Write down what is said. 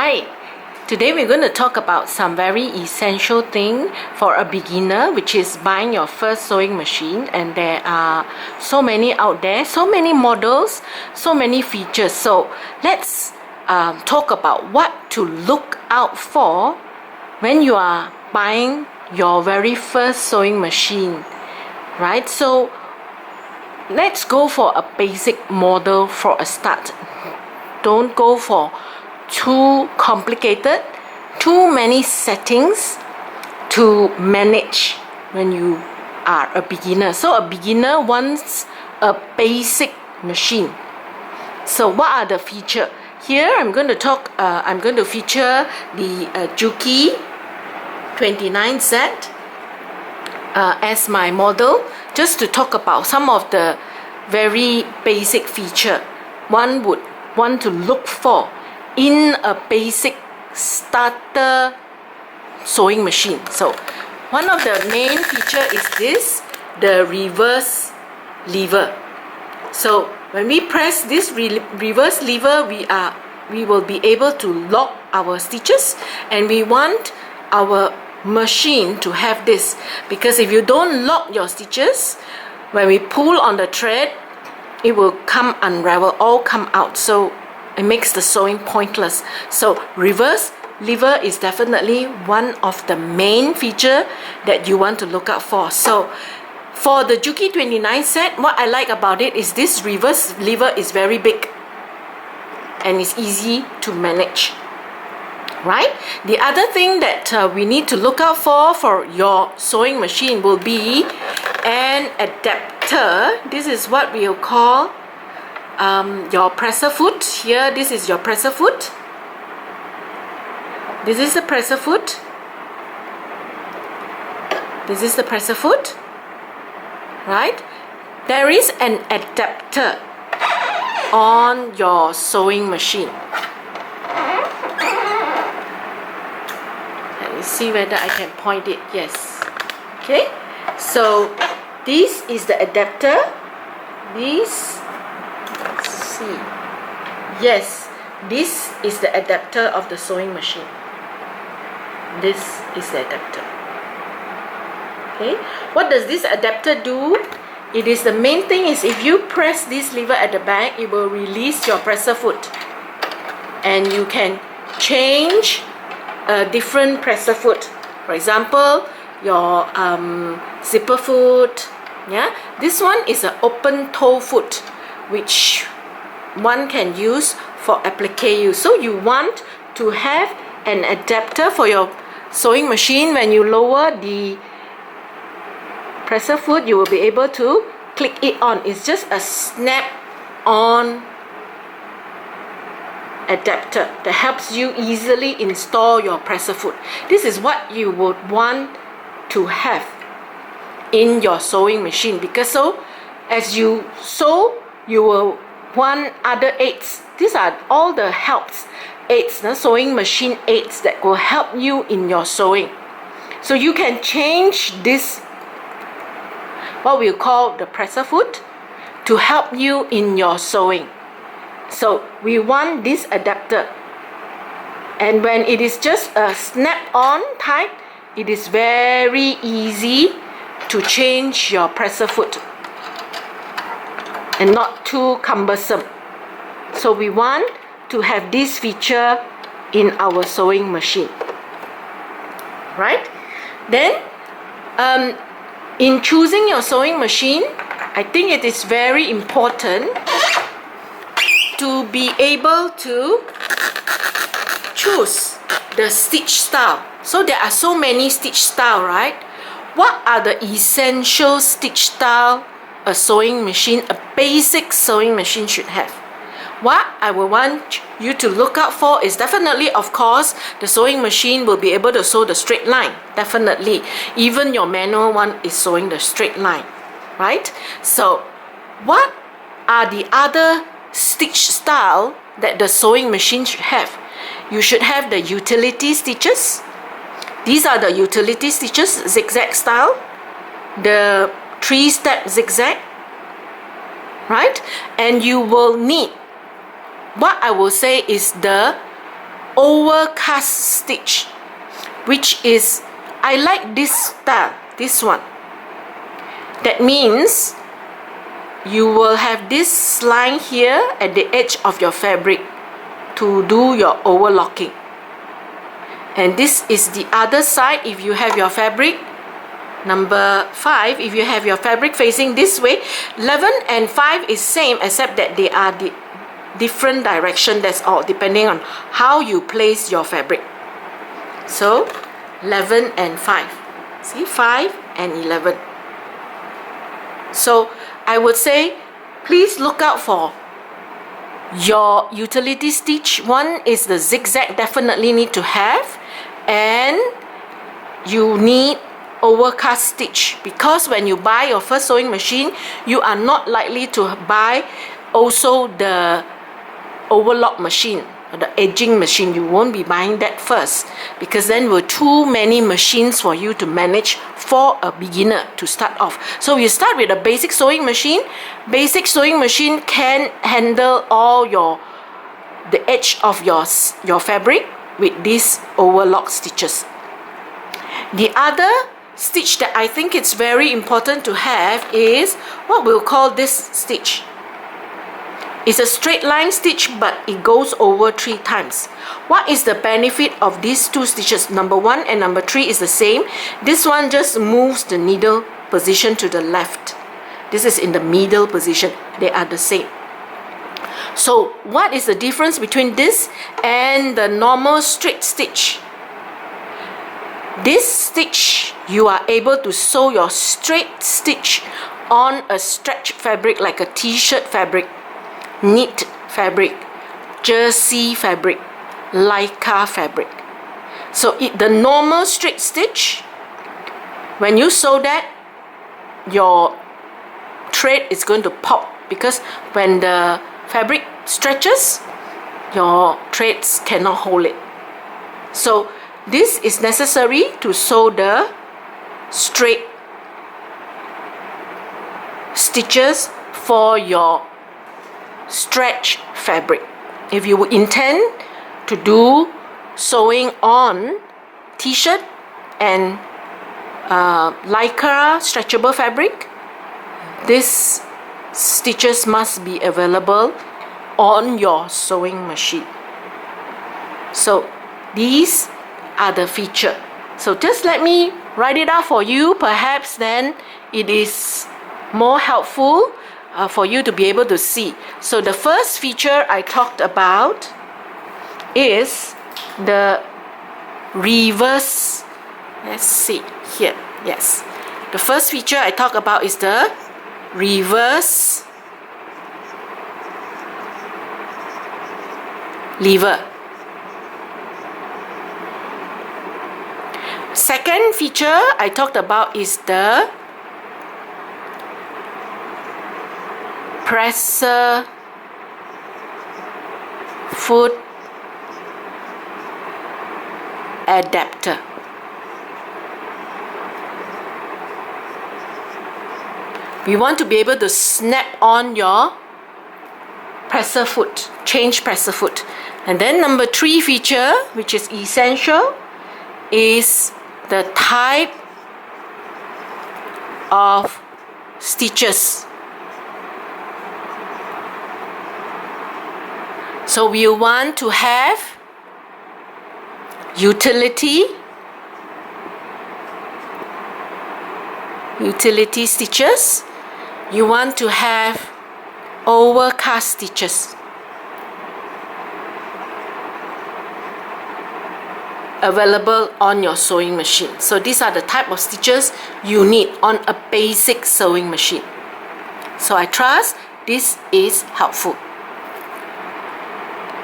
Alright, today we're going to talk about some very essential thing for a beginner, which is buying your first sewing machine. And there are so many out there, so many models, so many features. So let's talk about what to look out for when you are buying your very first sewing machine, right? So let's go for a basic model for a start. Don't go for too complicated, too many settings to manage when you are a beginner. So a beginner wants a basic machine. So what are the features? Here I'm going to feature the Juki 29Z as my model, just to talk about some of the very basic feature one would want to look for in a basic starter sewing machine. So one of the main feature is this, the reverse lever. So when we press this reverse lever, we will be able to lock our stitches, and we want our machine to have this, because if you don't lock your stitches, when we pull on the thread, it will all come out. So it makes the sewing pointless. So reverse lever is definitely one of the main feature that you want to look out for. So for the Juki 29Z, what I like about it is this reverse lever is very big and it's easy to manage, right? The other thing that we need to look out for your sewing machine will be an adapter. This is what we'll call your presser foot. Here, this is your presser foot. This is the presser foot. This is the presser foot, right? There is an adapter on your sewing machine. Let me see whether I can point it. Yes. Okay. So this is the adapter. Let's see. Yes, this is the adapter of the sewing machine. This is the adapter. Okay. What does this adapter do? It is, the main thing is, if you press this lever at the back, it will release your presser foot, and you can change a different presser foot. For example, your zipper foot. Yeah, this one is an open toe foot, which one can use for applique use. So you want to have an adapter for your sewing machine. When you lower the presser foot, you will be able to click it on. It's just a snap-on adapter that helps you easily install your presser foot. This is what you would want to have in your sewing machine, because so as you sew, you will want other aids. These are all the aids, the sewing machine aids that will help you in your sewing. So you can change this, what we call the presser foot, to help you in your sewing. So we want this adapter, and when it is just a snap-on type, it is very easy to change your presser foot and not too cumbersome. So we want to have this feature in our sewing machine, right? Then in choosing your sewing machine, I think it is very important to be able to choose the stitch style. So there are so many stitch style, right? What are the essential stitch style a sewing machine, a basic sewing machine should have? What I will want you to look out for is definitely, of course, the sewing machine will be able to sew the straight line. Definitely. Even your manual one is sewing the straight line, right? So what are the other stitch style that the sewing machine should have? You should have the utility stitches. These are the utility stitches, zigzag style, the 3-step zigzag, right? And you will need, what I will say is the overcast stitch, which is, I like this style, this one. That means you will have this line here at the edge of your fabric to do your overlocking. And this is the other side. If you have your fabric, number 5, if you have your fabric facing this way, 11 and 5 is same, except that they are the different direction, that's all, depending on how you place your fabric. So 11 and 5, see, 5 and 11. So I would say, please look out for your utility stitch. One is the zigzag, definitely need to have, and you need overcast stitch, because when you buy your first sewing machine, you are not likely to buy also the overlock machine or the edging machine. You won't be buying that first, because then were too many machines for you to manage for a beginner to start off. So you start with a basic sewing machine. Basic sewing machine can handle all the edge of your fabric with these overlock stitches. The other stitch that I think it's very important to have is what we'll call this stitch. It's a straight line stitch, but it goes over 3 times. What is the benefit of these 2 stitches? Number 1 and number 3 is the same. This one just moves the needle position to the left. This is in the middle position. They are the same. So what is the difference between this and the normal straight stitch? This stitch, you are able to sew your straight stitch on a stretch fabric like a t-shirt fabric, knit fabric, jersey fabric, lycra fabric. So the normal straight stitch, when you sew that, your thread is going to pop, because when the fabric stretches, your threads cannot hold it. So this is necessary to sew the straight stitches for your stretch fabric. If you intend to do sewing on t-shirt and lycra stretchable fabric, these stitches must be available on your sewing machine. So these are the feature. So just let me write it out for you. Perhaps then it is more helpful for you to be able to see. So the first feature I talked about is the reverse. Let's see here. Yes, the first feature I talked about is the reverse lever. Second feature I talked about is the presser foot adapter. We want to be able to snap on your presser foot, change presser foot. And then number 3 feature, which is essential, is the type of stitches. So we want to have utility stitches. You want to have overcast stitches available on your sewing machine. So these are the type of stitches you need on a basic sewing machine. So I trust this is helpful.